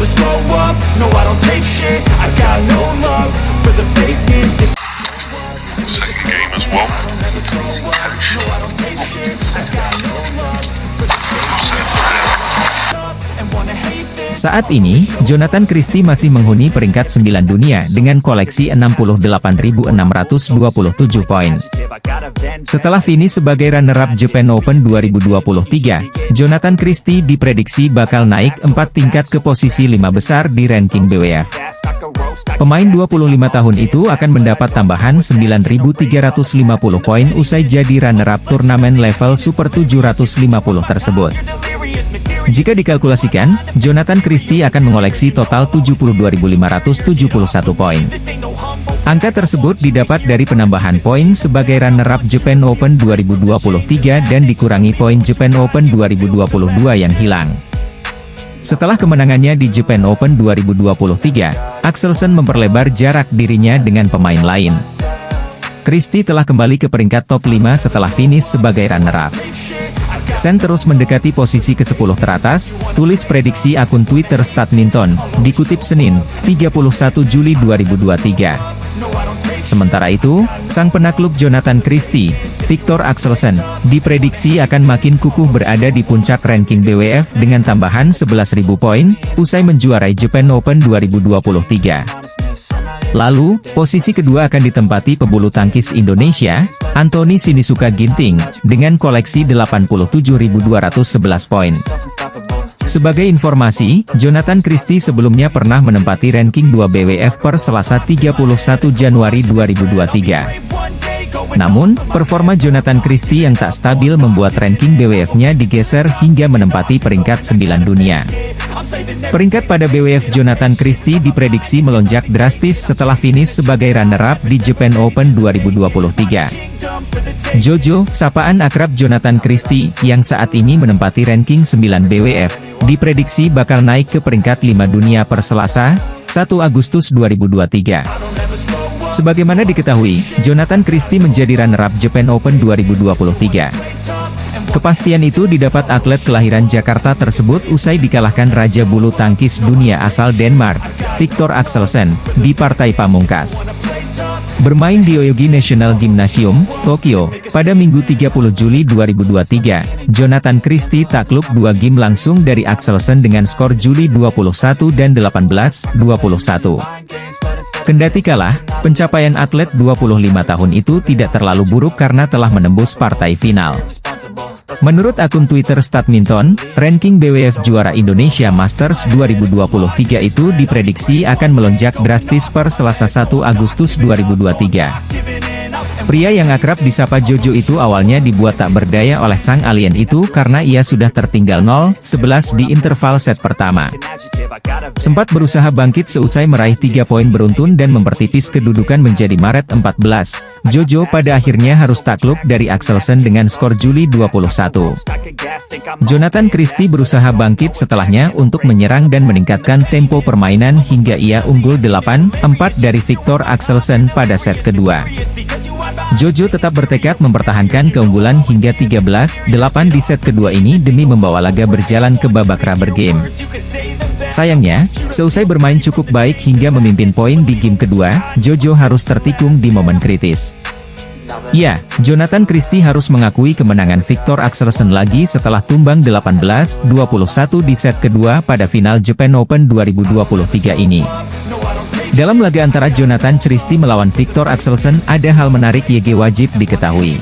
never slow up, no I don't take shit, I got no love for the fakeness. Second game as well. Saat ini, Jonathan Christie masih menghuni peringkat 9 dunia dengan koleksi 68.627 poin. Setelah finish sebagai runner-up Japan Open 2023, Jonathan Christie diprediksi bakal naik 4 tingkat ke posisi 5 besar di ranking BWF. Pemain 25 tahun itu akan mendapat tambahan 9.350 poin usai jadi runner-up turnamen level Super 750 tersebut. Jika dikalkulasikan, Jonathan Christie akan mengoleksi total 72.571 poin. Angka tersebut didapat dari penambahan poin sebagai runner-up Japan Open 2023 dan dikurangi poin Japan Open 2022 yang hilang. Setelah kemenangannya di Japan Open 2023, Axelsen memperlebar jarak dirinya dengan pemain lain. Christie telah kembali ke peringkat top 5 setelah finish sebagai runner-up. Sen terus mendekati posisi ke-10 teratas, tulis prediksi akun Twitter Statminton, dikutip Senin, 31 Juli 2023. Sementara itu, sang penakluk Jonathan Christie, Viktor Axelsen, diprediksi akan makin kukuh berada di puncak ranking BWF dengan tambahan 11.000 poin, usai menjuarai Japan Open 2023. Lalu, posisi kedua akan ditempati pebulu tangkis Indonesia, Anthony Sinisuka Ginting, dengan koleksi 87.211 poin. Sebagai informasi, Jonathan Christie sebelumnya pernah menempati ranking 2 BWF per Selasa 31 Januari 2023. Namun, performa Jonathan Christie yang tak stabil membuat ranking BWF-nya digeser hingga menempati peringkat 9 dunia. Peringkat pada BWF Jonathan Christie diprediksi melonjak drastis setelah finish sebagai runner-up di Japan Open 2023. Jojo, sapaan akrab Jonathan Christie, yang saat ini menempati ranking 9 BWF, diprediksi bakal naik ke peringkat 5 dunia per Selasa, 1 Agustus 2023. Sebagaimana diketahui, Jonathan Christie menjadi runner-up Japan Open 2023. Kepastian itu didapat atlet kelahiran Jakarta tersebut usai dikalahkan Raja Bulu Tangkis Dunia asal Denmark, Viktor Axelsen, di partai pamungkas. Bermain di Yoyogi National Gymnasium, Tokyo, pada Minggu 30 Juli 2023, Jonathan Christie takluk 2 game langsung dari Axelsen dengan skor Juli 21 dan 18-21. Kendati kalah, pencapaian atlet 25 tahun itu tidak terlalu buruk karena telah menembus partai final. Menurut akun Twitter Statminton, ranking BWF juara Indonesia Masters 2023 itu diprediksi akan melonjak drastis per Selasa 1 Agustus 2023. Pria yang akrab disapa Jojo itu awalnya dibuat tak berdaya oleh sang alien itu karena ia sudah tertinggal 0-11 di interval set pertama. Sempat berusaha bangkit seusai meraih 3 poin beruntun dan mempertipis kedudukan menjadi Maret 14. Jojo pada akhirnya harus takluk dari Axelsen dengan skor Juli 21. Jonathan Christie berusaha bangkit setelahnya untuk menyerang dan meningkatkan tempo permainan hingga ia unggul 8-4 dari Viktor Axelsen pada set kedua. Jojo tetap bertekad mempertahankan keunggulan hingga 13-8 di set kedua ini demi membawa laga berjalan ke babak rubber game. Sayangnya, seusai bermain cukup baik hingga memimpin poin di game kedua, Jojo harus tertikung di momen kritis. Ya, Jonathan Christie harus mengakui kemenangan Viktor Axelsen lagi setelah tumbang 18-21 di set kedua pada final Japan Open 2023 ini. Dalam laga antara Jonathan Christie melawan Viktor Axelsen, ada hal menarik YG wajib diketahui.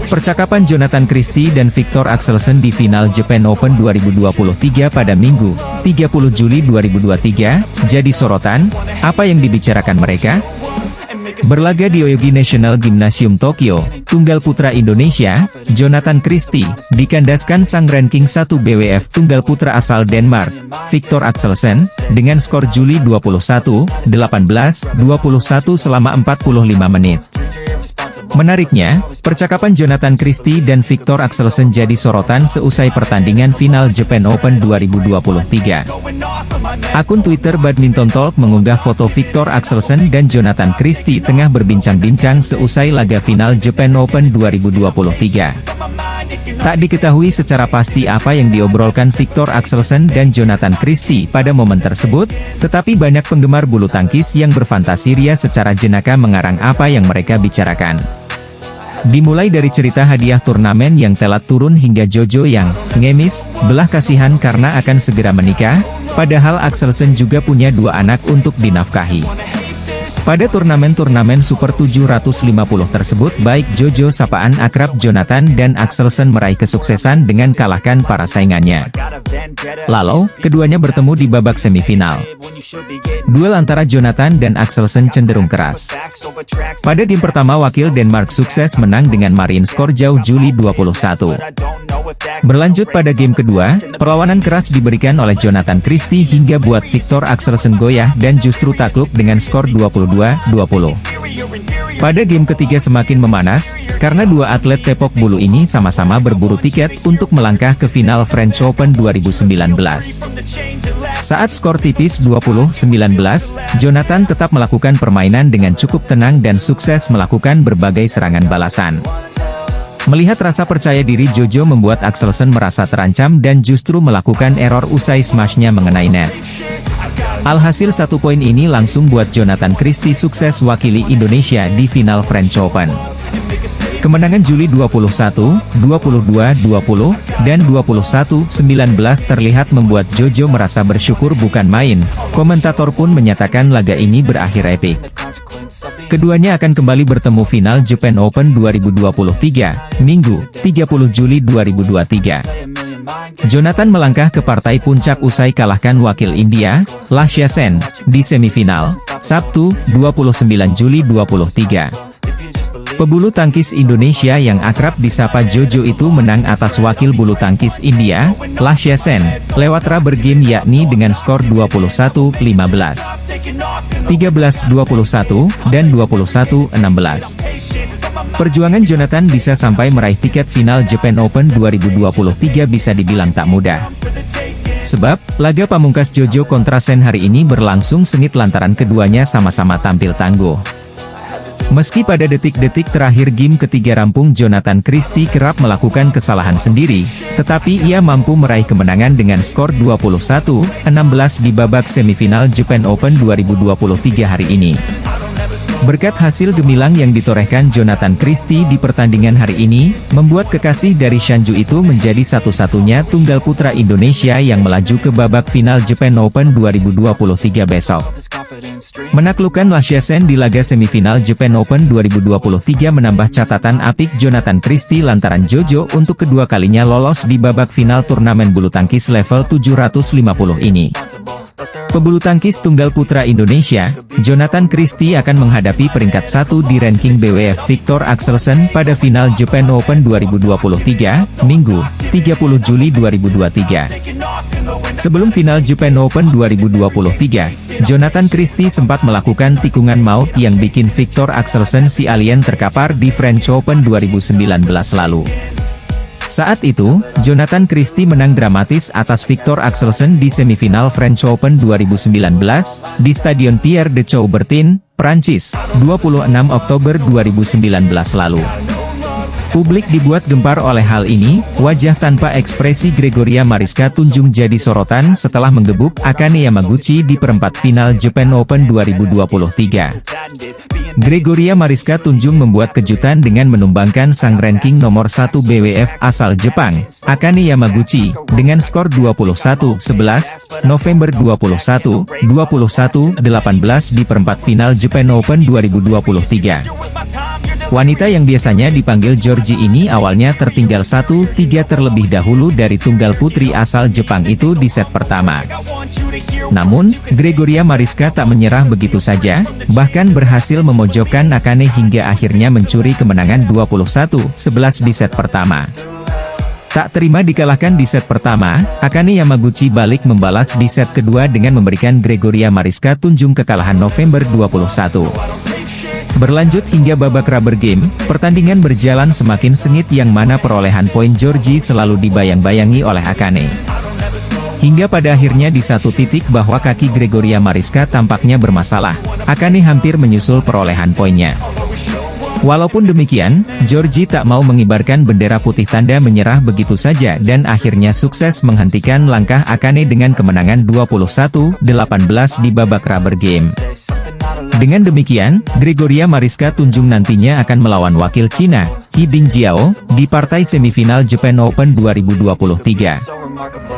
Percakapan Jonathan Christie dan Viktor Axelsen di final Japan Open 2023 pada Minggu, 30 Juli 2023, jadi sorotan. Apa yang dibicarakan mereka? Berlaga di Yoyogi National Gymnasium Tokyo, Tunggal Putra Indonesia, Jonathan Christie, dikandaskan sang ranking 1 BWF Tunggal Putra asal Denmark, Viktor Axelsen, dengan skor Juli 21-18-21 selama 45 menit. Menariknya, percakapan Jonathan Christie dan Viktor Axelsen jadi sorotan seusai pertandingan final Japan Open 2023. Akun Twitter Badminton Talk mengunggah foto Viktor Axelsen dan Jonathan Christie tengah berbincang-bincang seusai laga final Japan Open 2023. Tak diketahui secara pasti apa yang diobrolkan Viktor Axelsen dan Jonathan Christie pada momen tersebut, tetapi banyak penggemar bulu tangkis yang berfantasi ria secara jenaka mengarang apa yang mereka bicarakan. Dimulai dari cerita hadiah turnamen yang telat turun hingga Jojo yang ngemis, belah kasihan karena akan segera menikah, padahal Axelsen juga punya 2 anak untuk dinafkahi. Pada turnamen-turnamen Super 750 tersebut baik Jojo sapaan akrab Jonathan dan Axelsen meraih kesuksesan dengan kalahkan para saingannya. Lalu, keduanya bertemu di babak semifinal. Duel antara Jonathan dan Axelsen cenderung keras. Pada game pertama wakil Denmark sukses menang dengan margin skor jauh Juli 21. Berlanjut pada game kedua, perlawanan keras diberikan oleh Jonathan Christie hingga buat Viktor Axelsen goyah dan justru takluk dengan skor 22-20. Pada game ketiga semakin memanas, karena 2 atlet tepok bulu ini sama-sama berburu tiket untuk melangkah ke final French Open 2019. Saat skor tipis 20-19, Jonathan tetap melakukan permainan dengan cukup tenang dan sukses melakukan berbagai serangan balasan. Melihat rasa percaya diri Jojo membuat Axelsen merasa terancam dan justru melakukan error usai smashnya mengenai net. Alhasil 1 poin ini langsung buat Jonathan Christie sukses wakili Indonesia di final French Open. Kemenangan Juli 21, 22-20, dan 21-19 terlihat membuat Jojo merasa bersyukur bukan main. Komentator pun menyatakan laga ini berakhir epik. Keduanya akan kembali bertemu final Japan Open 2023, Minggu, 30 Juli 2023. Jonathan melangkah ke partai puncak usai kalahkan wakil India, Lashya Sen, di semifinal, Sabtu, 29 Juli 2023. Pebulu tangkis Indonesia yang akrab disapa Jojo itu menang atas wakil bulu tangkis India, Lashya Sen, lewat rubber game yakni dengan skor 21-15, 13-21, dan 21-16. Perjuangan Jonathan bisa sampai meraih tiket final Japan Open 2023 bisa dibilang tak mudah. Sebab, laga pamungkas Jojo kontra Sen hari ini berlangsung sengit lantaran keduanya sama-sama tampil tangguh. Meski pada detik-detik terakhir game ketiga rampung Jonathan Christie kerap melakukan kesalahan sendiri, tetapi ia mampu meraih kemenangan dengan skor 21-16 di babak semifinal Japan Open 2023 hari ini. Berkat hasil gemilang yang ditorehkan Jonathan Christie di pertandingan hari ini, membuat kekasih dari Shanju itu menjadi satu-satunya tunggal putra Indonesia yang melaju ke babak final Japan Open 2023 besok. Menaklukkan Lashya Sen di laga semifinal Japan Open 2023 menambah catatan apik Jonathan Christie lantaran Jojo untuk kedua kalinya lolos di babak final turnamen bulu tangkis level 750 ini. Pebulu tangkis tunggal putra Indonesia, Jonathan Christie akan menghadapi peringkat 1 di ranking BWF Viktor Axelsen pada final Japan Open 2023, Minggu, 30 Juli 2023. Sebelum final Japan Open 2023, Jonathan Christie sempat melakukan tikungan maut yang bikin Viktor Axelsen si alien terkapar di French Open 2019 lalu. Saat itu, Jonathan Christie menang dramatis atas Viktor Axelsen di semifinal French Open 2019, di Stadion Pierre de Coubertin, Prancis, 26 Oktober 2019 lalu. Publik dibuat gempar oleh hal ini, wajah tanpa ekspresi Gregoria Mariska Tunjung jadi sorotan setelah menggebuk Akane Yamaguchi di perempat final Japan Open 2023. Gregoria Mariska Tunjung membuat kejutan dengan menumbangkan sang ranking nomor 1 BWF asal Jepang, Akane Yamaguchi, dengan skor 21-11, November 21, 21-18 di perempat final Japan Open 2023. Wanita yang biasanya dipanggil Georgie ini awalnya tertinggal 1-3 terlebih dahulu dari tunggal putri asal Jepang itu di set pertama. Namun, Gregoria Mariska tak menyerah begitu saja, bahkan berhasil memojokkan Akane hingga akhirnya mencuri kemenangan 21-11 di set pertama. Tak terima dikalahkan di set pertama, Akane Yamaguchi balik membalas di set kedua dengan memberikan Gregoria Mariska Tunjung kekalahan November 21. Berlanjut hingga babak rubber game, pertandingan berjalan semakin sengit yang mana perolehan poin Georgie selalu dibayang-bayangi oleh Akane. Hingga pada akhirnya di satu titik bahwa kaki Gregoria Mariska tampaknya bermasalah, Akane hampir menyusul perolehan poinnya. Walaupun demikian, Georgie tak mau mengibarkan bendera putih tanda menyerah begitu saja dan akhirnya sukses menghentikan langkah Akane dengan kemenangan 21-18 di babak rubber game. Dengan demikian, Gregoria Mariska Tunjung nantinya akan melawan wakil Cina, He Bingjiao, di partai semifinal Japan Open 2023.